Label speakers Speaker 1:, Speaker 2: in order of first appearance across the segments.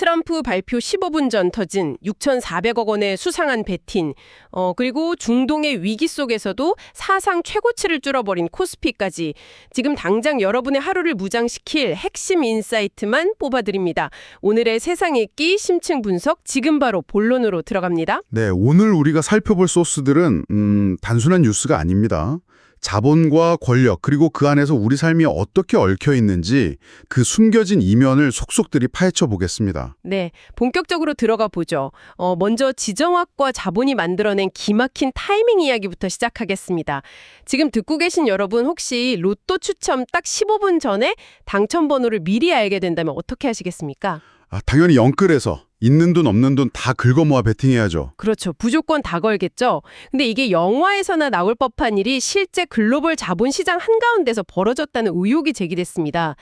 Speaker 1: 트럼프 발표 15분 전 터진 6,400억 원의 수상한 베팅, 그리고 중동의 위기 속에서도 사상 최고치를 뚫어버린 코스피까지 지금 당장 여러분의 하루를 무장시킬 핵심 인사이트만 뽑아드립니다. 오늘의 세상 읽기 심층 분석 지금 바로 본론으로 들어갑니다.
Speaker 2: 네, 오늘 우리가 살펴볼 소스들은 단순한 뉴스가 아닙니다. 자본과 권력, 그리고 그 안에서 우리 삶이 어떻게 얽혀 있는지 그 숨겨진 이면을 속속들이 파헤쳐 보겠습니다.
Speaker 1: 네, 본격적으로 들어가 보죠. 먼저 지정학과 자본이 만들어낸 기막힌 타이밍 이야기부터 시작하겠습니다. 지금 듣고 계신 여러분 혹시 로또 추첨 딱 15분 전에 당첨 번호를 미리 알게 된다면 어떻게 하시겠습니까?
Speaker 2: 당연히 영끌해서 있는 돈 없는 돈 다 긁어모아 베팅해야죠.
Speaker 1: 그렇죠. 무조건 다 걸겠죠. 근데 이게 영화에서나 나올 법한 일이 실제 글로벌 자본시장 한가운데서 벌어졌다는 의혹이 제기됐습니다.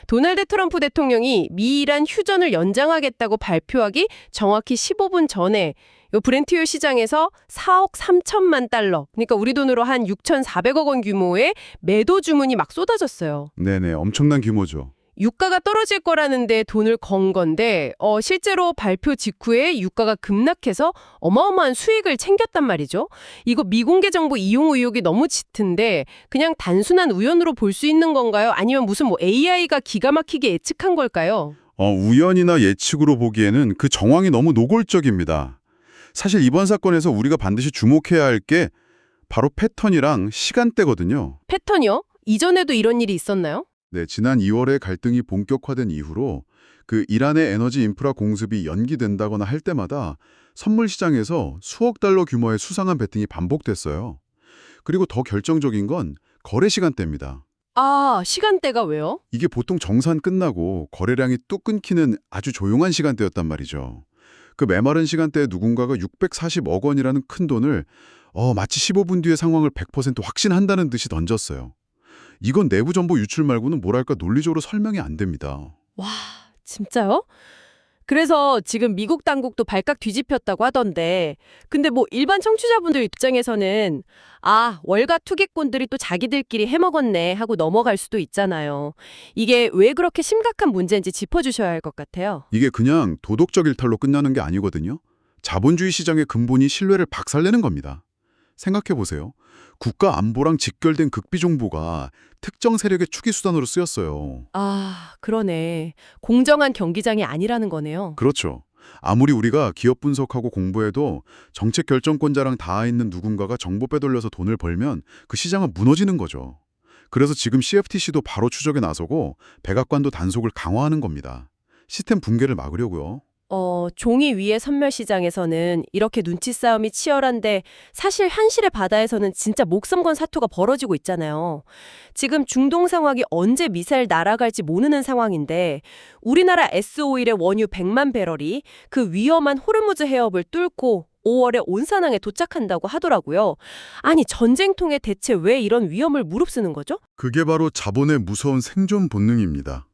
Speaker 1: 도널드 트럼프 대통령이 미이란 휴전을 연장하겠다고 발표하기 정확히 15분 전에 브렌트유 시장에서 4억 3천만 달러, 그러니까 우리 돈으로 한 6,400억 원 규모의 매도 주문이 막 쏟아졌어요.
Speaker 2: 네네, 엄청난 규모죠.
Speaker 1: 유가가 떨어질 거라는데 돈을 건 건데 실제로 발표 직후에 유가가 급락해서 어마어마한 수익을 챙겼단 말이죠. 이거 미공개 정보 이용 의혹이 너무 짙은데 그냥 단순한 우연으로 볼 수 있는 건가요? 아니면 무슨 AI가 기가 막히게 예측한 걸까요?
Speaker 2: 우연이나 예측으로 보기에는 그 정황이 너무 노골적입니다. 사실 이번 사건에서 우리가 반드시 주목해야 할 게 바로 패턴이랑 시간대거든요.
Speaker 1: 패턴이요? 이전에도 이런 일이 있었나요?
Speaker 2: 네, 지난 2월에 갈등이 본격화된 이후로 그 이란의 에너지 인프라 공습이 연기된다거나 할 때마다 선물 시장에서 수억 달러 규모의 수상한 베팅이 반복됐어요. 그리고 더 결정적인 건 거래 시간대입니다.
Speaker 1: 아, 시간대가 왜요?
Speaker 2: 이게 보통 정산 끝나고 거래량이 뚝 끊기는 아주 조용한 시간대였단 말이죠. 그 메마른 시간대에 누군가가 640억 원이라는 큰 돈을 마치 15분 뒤의 상황을 100% 확신한다는 듯이 던졌어요. 이건 내부 정보 유출 말고는 뭐랄까 논리적으로 설명이 안 됩니다.
Speaker 1: 와, 진짜요? 그래서 지금 미국 당국도 발칵 뒤집혔다고 하던데 근데 일반 청취자분들 입장에서는 월가 투기꾼들이 또 자기들끼리 해먹었네 하고 넘어갈 수도 있잖아요. 이게 왜 그렇게 심각한 문제인지 짚어주셔야 할 것 같아요.
Speaker 2: 이게 그냥 도덕적 일탈로 끝나는 게 아니거든요. 자본주의 시장의 근본이 신뢰를 박살내는 겁니다. 생각해보세요. 국가 안보랑 직결된 극비 정보가 특정 세력의 추기 수단으로 쓰였어요.
Speaker 1: 아, 그러네. 공정한 경기장이 아니라는 거네요.
Speaker 2: 그렇죠. 아무리 우리가 기업 분석하고 공부해도 정책 결정권자랑 닿아 있는 누군가가 정보 빼돌려서 돈을 벌면 그 시장은 무너지는 거죠. 그래서 지금 CFTC도 바로 추적에 나서고 백악관도 단속을 강화하는 겁니다. 시스템 붕괴를 막으려고요.
Speaker 1: 종이 위의 선멸 시장에서는 이렇게 눈치 싸움이 치열한데 사실 현실의 바다에서는 진짜 목숨 건 사투가 벌어지고 있잖아요. 지금 중동 상황이 언제 미사일 날아갈지 모르는 상황인데 우리나라 S-오일의 원유 100만 배럴이 그 위험한 호르무즈 해협을 뚫고 5월에 온산항에 도착한다고 하더라고요. 아니, 전쟁통에 대체 왜 이런 위험을 무릅쓰는 거죠?
Speaker 2: 그게 바로 자본의 무서운 생존 본능입니다.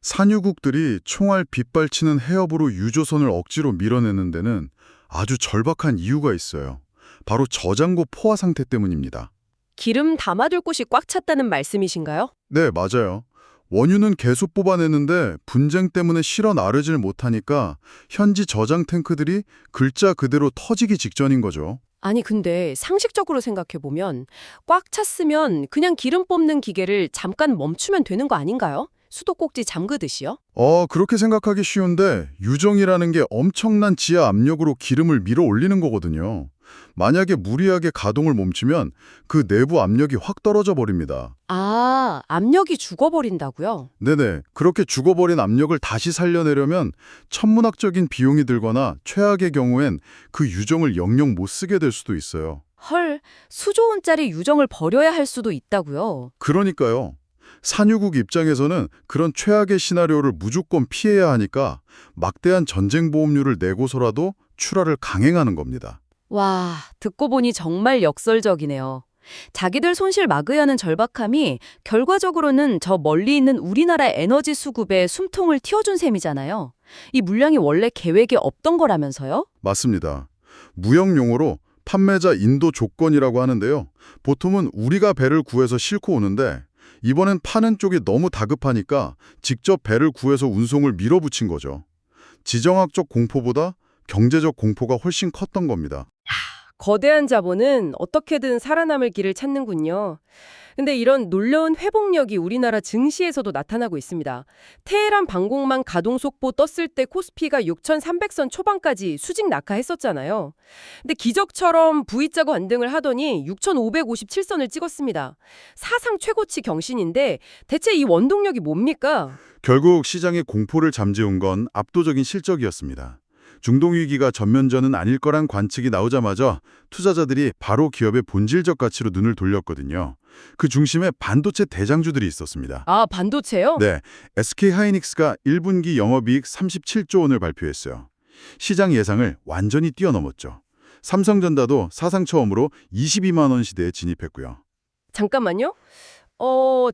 Speaker 2: 산유국들이 총알 빗발치는 해협으로 유조선을 억지로 밀어내는 데는 아주 절박한 이유가 있어요. 바로 저장고 포화 상태 때문입니다.
Speaker 1: 기름 담아둘 곳이 꽉 찼다는 말씀이신가요?
Speaker 2: 네, 맞아요. 원유는 계속 뽑아내는데 분쟁 때문에 실어 나르질 못하니까 현지 저장 탱크들이 글자 그대로 터지기 직전인 거죠.
Speaker 1: 아니, 근데 상식적으로 생각해보면 꽉 찼으면 그냥 기름 뽑는 기계를 잠깐 멈추면 되는 거 아닌가요? 수도꼭지 잠그듯이요?
Speaker 2: 그렇게 생각하기 쉬운데 유정이라는 게 엄청난 지하 압력으로 기름을 밀어 올리는 거거든요. 만약에 무리하게 가동을 멈추면 그 내부 압력이 확 떨어져 버립니다.
Speaker 1: 아, 압력이 죽어버린다고요?
Speaker 2: 네네. 그렇게 죽어버린 압력을 다시 살려내려면 천문학적인 비용이 들거나 최악의 경우엔 그 유정을 영영 못 쓰게 될 수도 있어요.
Speaker 1: 헐, 수조 원짜리 유정을 버려야 할 수도 있다고요?
Speaker 2: 그러니까요. 산유국 입장에서는 그런 최악의 시나리오를 무조건 피해야 하니까 막대한 전쟁 보험료를 내고서라도 출하를 강행하는 겁니다.
Speaker 1: 와, 듣고 보니 정말 역설적이네요. 자기들 손실 막으려 하는 절박함이 결과적으로는 저 멀리 있는 우리나라의 에너지 수급에 숨통을 틔워준 셈이잖아요. 이 물량이 원래 계획에 없던 거라면서요?
Speaker 2: 맞습니다. 무역용어로 판매자 인도 조건이라고 하는데요. 보통은 우리가 배를 구해서 싣고 오는데 이번엔 파는 쪽이 너무 다급하니까 직접 배를 구해서 운송을 밀어붙인 거죠. 지정학적 공포보다 경제적 공포가 훨씬 컸던 겁니다.
Speaker 1: 거대한 자본은 어떻게든 살아남을 길을 찾는군요. 근데 이런 놀라운 회복력이 우리나라 증시에서도 나타나고 있습니다. 테헤란 방공망 가동 속보 떴을 때 코스피가 6,300선 초반까지 수직 낙하했었잖아요. 근데 기적처럼 V자 반등을 하더니 6,557선을 찍었습니다. 사상 최고치 경신인데 대체 이 원동력이 뭡니까?
Speaker 2: 결국 시장의 공포를 잠재운 건 압도적인 실적이었습니다. 중동 위기가 전면전은 아닐 거란 관측이 나오자마자 투자자들이 바로 기업의 본질적 가치로 눈을 돌렸거든요. 그 중심에 반도체 대장주들이 있었습니다.
Speaker 1: 아, 반도체요?
Speaker 2: 네, SK 하이닉스가 1분기 영업이익 37조 원을 발표했어요. 시장 예상을 완전히 뛰어넘었죠. 삼성전자도 사상 처음으로 22만 원 시대에 진입했고요.
Speaker 1: 잠깐만요.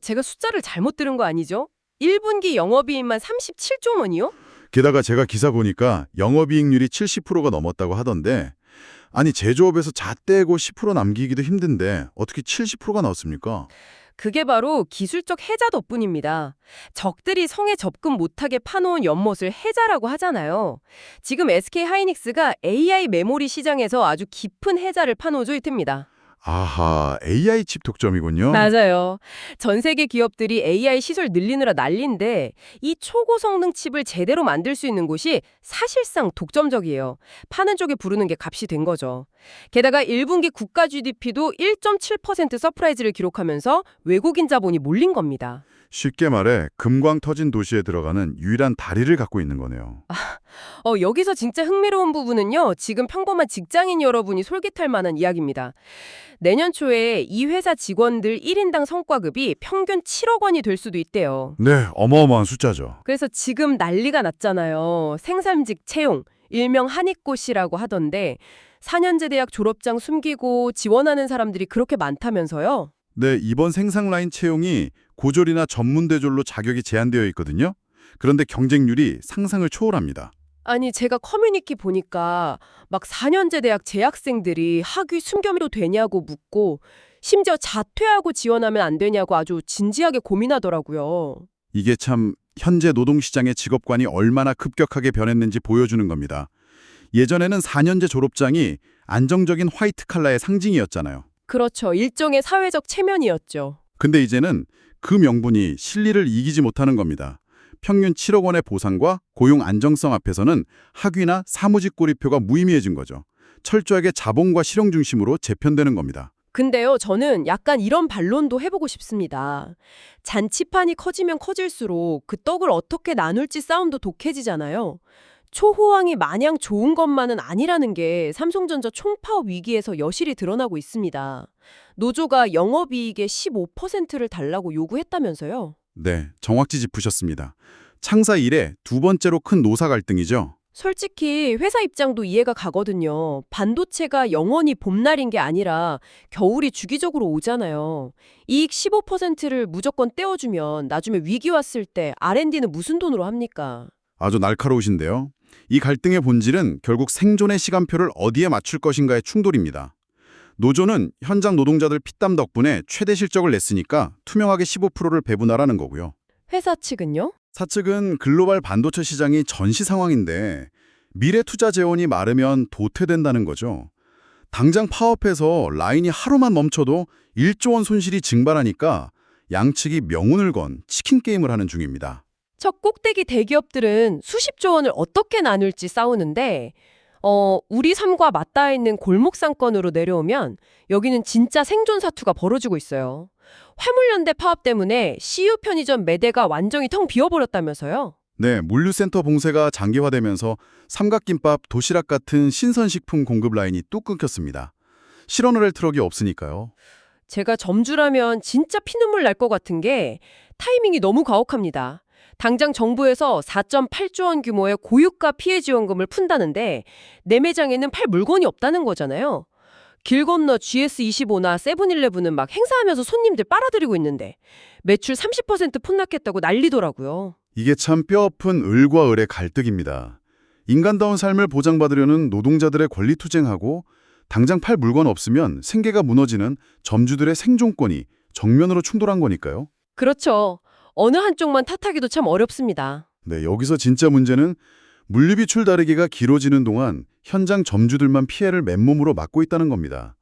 Speaker 1: 제가 숫자를 잘못 들은 거 아니죠? 1분기 영업이익만 37조 원이요?
Speaker 2: 게다가 제가 기사 보니까 영업이익률이 70%가 넘었다고 하던데, 아니 제조업에서 잣대고 10% 남기기도 힘든데 어떻게 70%가 나왔습니까?
Speaker 1: 그게 바로 기술적 해자 덕분입니다. 적들이 성에 접근 못하게 파놓은 연못을 해자라고 하잖아요. 지금 SK 하이닉스가 AI 메모리 시장에서 아주 깊은 해자를 파놓은 상태입니다.
Speaker 2: 아하, AI 칩 독점이군요.
Speaker 1: 맞아요. 전 세계 기업들이 AI 시설 늘리느라 난리인데 이 초고성능 칩을 제대로 만들 수 있는 곳이 사실상 독점적이에요. 파는 쪽에 부르는 게 값이 된 거죠. 게다가 1분기 국가 GDP도 1.7% 서프라이즈를 기록하면서 외국인 자본이 몰린 겁니다.
Speaker 2: 쉽게 말해 금광 터진 도시에 들어가는 유일한 다리를 갖고 있는 거네요.
Speaker 1: 여기서 진짜 흥미로운 부분은요. 지금 평범한 직장인 여러분이 솔깃할 만한 이야기입니다. 내년 초에 이 회사 직원들 1인당 성과급이 평균 7억 원이 될 수도 있대요.
Speaker 2: 네, 어마어마한 숫자죠.
Speaker 1: 그래서 지금 난리가 났잖아요. 생산직 채용, 일명 한입고시라고 하던데 4년제 대학 졸업장 숨기고 지원하는 사람들이 그렇게 많다면서요?
Speaker 2: 네, 이번 생산 라인 채용이 고졸이나 전문대졸로 자격이 제한되어 있거든요. 그런데 경쟁률이 상상을 초월합니다.
Speaker 1: 아니 제가 커뮤니티 보니까 막 4년제 대학 재학생들이 학위 순겸이로 되냐고 묻고 심지어 자퇴하고 지원하면 안 되냐고 아주 진지하게 고민하더라고요.
Speaker 2: 이게 참 현재 노동시장의 직업관이 얼마나 급격하게 변했는지 보여주는 겁니다. 예전에는 4년제 졸업장이 안정적인 화이트 칼라의 상징이었잖아요.
Speaker 1: 그렇죠. 일종의 사회적 체면이었죠.
Speaker 2: 근데 이제는 그 명분이 실리를 이기지 못하는 겁니다. 평균 7억 원의 보상과 고용 안정성 앞에서는 학위나 사무직 고리표가 무의미해진 거죠. 철저하게 자본과 실용 중심으로 재편되는 겁니다.
Speaker 1: 근데요, 저는 약간 이런 반론도 해보고 싶습니다. 잔치판이 커지면 커질수록 그 떡을 어떻게 나눌지 싸움도 독해지잖아요. 초호황이 마냥 좋은 것만은 아니라는 게 삼성전자 총파업 위기에서 여실히 드러나고 있습니다. 노조가 영업이익의 15%를 달라고 요구했다면서요?
Speaker 2: 네, 정확히 짚으셨습니다. 창사 이래 두 번째로 큰 노사 갈등이죠.
Speaker 1: 솔직히 회사 입장도 이해가 가거든요. 반도체가 영원히 봄날인 게 아니라 겨울이 주기적으로 오잖아요. 이익 15%를 무조건 떼어주면 나중에 위기 왔을 때 R&D는 무슨 돈으로 합니까?
Speaker 2: 아주 날카로우신데요. 이 갈등의 본질은 결국 생존의 시간표를 어디에 맞출 것인가의 충돌입니다. 노조는 현장 노동자들 피땀 덕분에 최대 실적을 냈으니까 투명하게 15%를 배분하라는 거고요.
Speaker 1: 회사 측은요?
Speaker 2: 사측은 글로벌 반도체 시장이 전시 상황인데 미래 투자 재원이 마르면 도태된다는 거죠. 당장 파업해서 라인이 하루만 멈춰도 1조 원 손실이 증발하니까 양측이 명운을 건 치킨 게임을 하는 중입니다.
Speaker 1: 첫 꼭대기 대기업들은 수십조 원을 어떻게 나눌지 싸우는데 우리 삶과 맞닿아 있는 골목 상권으로 내려오면 여기는 진짜 생존 사투가 벌어지고 있어요. 화물연대 파업 때문에 CU 편의점 매대가 완전히 텅 비어버렸다면서요?
Speaker 2: 네, 물류센터 봉쇄가 장기화되면서 삼각김밥, 도시락 같은 신선식품 공급 라인이 뚝 끊겼습니다. 실어놓을 할 트럭이 없으니까요.
Speaker 1: 제가 점주라면 진짜 피눈물 날 것 같은 게 타이밍이 너무 가혹합니다. 당장 정부에서 4.8조 원 규모의 고유가 피해 지원금을 푼다는데 내 매장에는 팔 물건이 없다는 거잖아요. 길 건너 GS25나 세븐일레븐은 막 행사하면서 손님들 빨아들이고 있는데 매출 30% 폭락했다고 난리더라고요.
Speaker 2: 이게 참 뼈아픈 을과 을의 갈등입니다. 인간다운 삶을 보장받으려는 노동자들의 권리 투쟁하고 당장 팔 물건 없으면 생계가 무너지는 점주들의 생존권이 정면으로 충돌한 거니까요.
Speaker 1: 그렇죠. 어느 한쪽만 탓하기도 참 어렵습니다.
Speaker 2: 네, 여기서 진짜 문제는 물류비출 다르기가 길어지는 동안 현장 점주들만 피해를 맨몸으로 맞고 있다는 겁니다.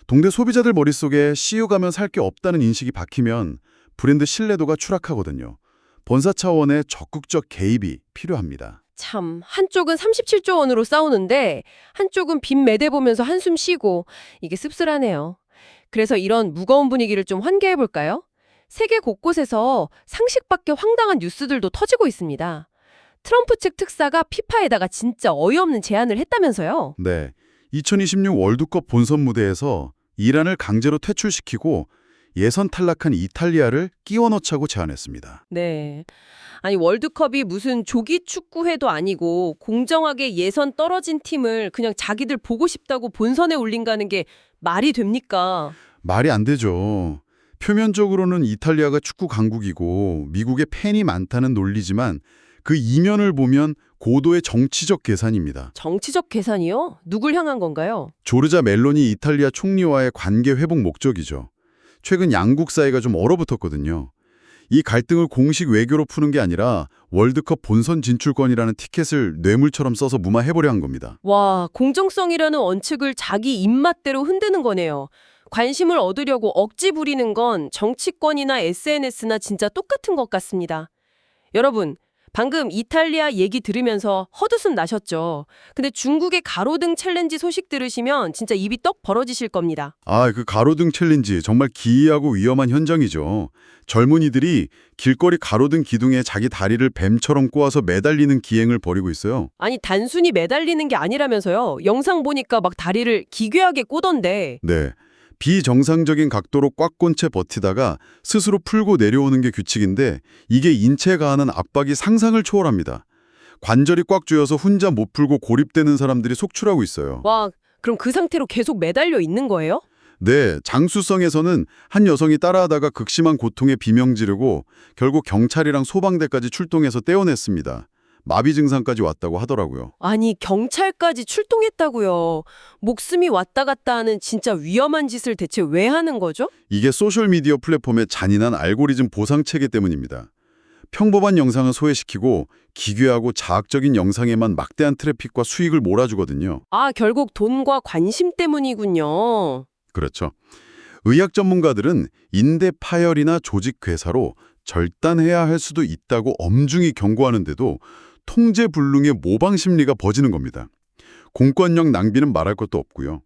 Speaker 2: 동네 소비자들 머릿속에 CU 가면 살 게 없다는 인식이 박히면 브랜드 신뢰도가 추락하거든요. 본사 차원의 적극적 개입이 필요합니다.
Speaker 1: 참, 한쪽은 37조 원으로 싸우는데 한쪽은 빚 매대보면서 한숨 쉬고 이게 씁쓸하네요. 그래서 이런 무거운 분위기를 좀 환기해 볼까요? 세계 곳곳에서 상식밖에 황당한 뉴스들도 터지고 있습니다. 트럼프 측 특사가 피파에다가 진짜 어이없는 제안을 했다면서요?
Speaker 2: 네, 2026 월드컵 본선 무대에서 이란을 강제로 퇴출시키고 예선 탈락한 이탈리아를 끼워 넣자고 제안했습니다.
Speaker 1: 네. 아니 월드컵이 무슨 조기 축구회도 아니고 공정하게 예선 떨어진 팀을 그냥 자기들 보고 싶다고 본선에 올린다는 게 말이 됩니까?
Speaker 2: 말이 안 되죠. 표면적으로는 이탈리아가 축구 강국이고 미국에 팬이 많다는 논리지만 그 이면을 보면 고도의 정치적 계산입니다.
Speaker 1: 정치적 계산이요? 누굴 향한 건가요?
Speaker 2: 조르자 멜로니 이탈리아 총리와의 관계 회복 목적이죠. 최근 양국 사이가 좀 얼어붙었거든요. 이 갈등을 공식 외교로 푸는 게 아니라 월드컵 본선 진출권이라는 티켓을 뇌물처럼 써서 무마해보려 한 겁니다.
Speaker 1: 와, 공정성이라는 원칙을 자기 입맛대로 흔드는 거네요. 관심을 얻으려고 억지 부리는 건 정치권이나 SNS나 진짜 똑같은 것 같습니다. 여러분, 방금 이탈리아 얘기 들으면서 헛웃음 나셨죠? 근데 중국의 가로등 챌린지 소식 들으시면 진짜 입이 떡 벌어지실 겁니다.
Speaker 2: 그 가로등 챌린지 정말 기이하고 위험한 현장이죠. 젊은이들이 길거리 가로등 기둥에 자기 다리를 뱀처럼 꼬아서 매달리는 기행을 벌이고 있어요.
Speaker 1: 아니, 단순히 매달리는 게 아니라면서요. 영상 보니까 막 다리를 기괴하게 꼬던데.
Speaker 2: 네. 비정상적인 각도로 꽉 꼰 채 버티다가 스스로 풀고 내려오는 게 규칙인데 이게 인체에 가하는 압박이 상상을 초월합니다. 관절이 꽉 조여서 혼자 못 풀고 고립되는 사람들이 속출하고 있어요.
Speaker 1: 와, 그럼 그 상태로 계속 매달려 있는 거예요?
Speaker 2: 네, 장수성에서는 한 여성이 따라하다가 극심한 고통에 비명 지르고 결국 경찰이랑 소방대까지 출동해서 떼어냈습니다. 마비 증상까지 왔다고 하더라고요.
Speaker 1: 아니, 경찰까지 출동했다고요. 목숨이 왔다 갔다 하는 진짜 위험한 짓을 대체 왜 하는 거죠?
Speaker 2: 이게 소셜미디어 플랫폼의 잔인한 알고리즘 보상 체계 때문입니다. 평범한 영상을 소외시키고 기괴하고 자학적인 영상에만 막대한 트래픽과 수익을 몰아주거든요.
Speaker 1: 아, 결국 돈과 관심 때문이군요.
Speaker 2: 그렇죠. 의학 전문가들은 인대 파열이나 조직 괴사로 절단해야 할 수도 있다고 엄중히 경고하는데도 통제불능의 모방 심리가 버지는 겁니다. 공권력 낭비는 말할 것도 없고요.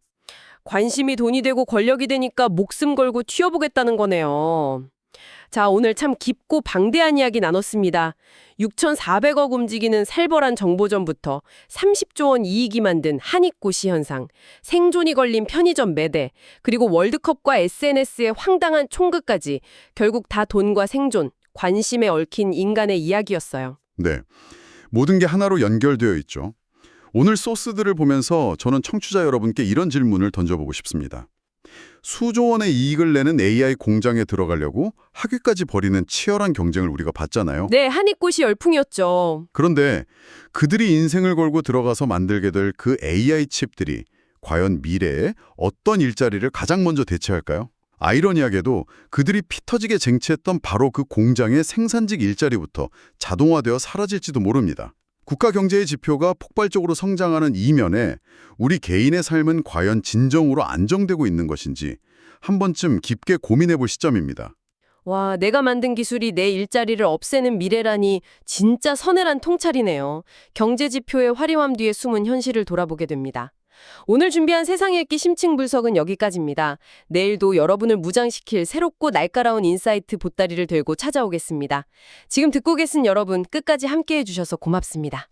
Speaker 1: 관심이 돈이 되고 권력이 되니까 목숨 걸고 튀어보겠다는 거네요. 자, 오늘 참 깊고 방대한 이야기 나눴습니다. 6,400억 움직이는 살벌한 정보전부터 30조 원 이익이 만든 한입고시 현상, 생존이 걸린 편의점 매대, 그리고 월드컵과 SNS의 황당한 총극까지 결국 다 돈과 생존, 관심에 얽힌 인간의 이야기였어요.
Speaker 2: 네, 모든 게 하나로 연결되어 있죠. 오늘 소스들을 보면서 저는 청취자 여러분께 이런 질문을 던져보고 싶습니다. 수조 원의 이익을 내는 AI 공장에 들어가려고 학위까지 벌이는 치열한 경쟁을 우리가 봤잖아요.
Speaker 1: 네, 한입고시 열풍이었죠.
Speaker 2: 그런데 그들이 인생을 걸고 들어가서 만들게 될 그 AI 칩들이 과연 미래에 어떤 일자리를 가장 먼저 대체할까요? 아이러니하게도 그들이 피 터지게 쟁취했던 바로 그 공장의 생산직 일자리부터 자동화되어 사라질지도 모릅니다. 국가 경제의 지표가 폭발적으로 성장하는 이면에 우리 개인의 삶은 과연 진정으로 안정되고 있는 것인지 한 번쯤 깊게 고민해 볼 시점입니다.
Speaker 1: 와, 내가 만든 기술이 내 일자리를 없애는 미래라니 진짜 서늘한 통찰이네요. 경제 지표의 화려함 뒤에 숨은 현실을 돌아보게 됩니다. 오늘 준비한 세상 읽기 심층 분석은 여기까지입니다. 내일도 여러분을 무장시킬 새롭고 날카로운 인사이트 보따리를 들고 찾아오겠습니다. 지금 듣고 계신 여러분 끝까지 함께해 주셔서 고맙습니다.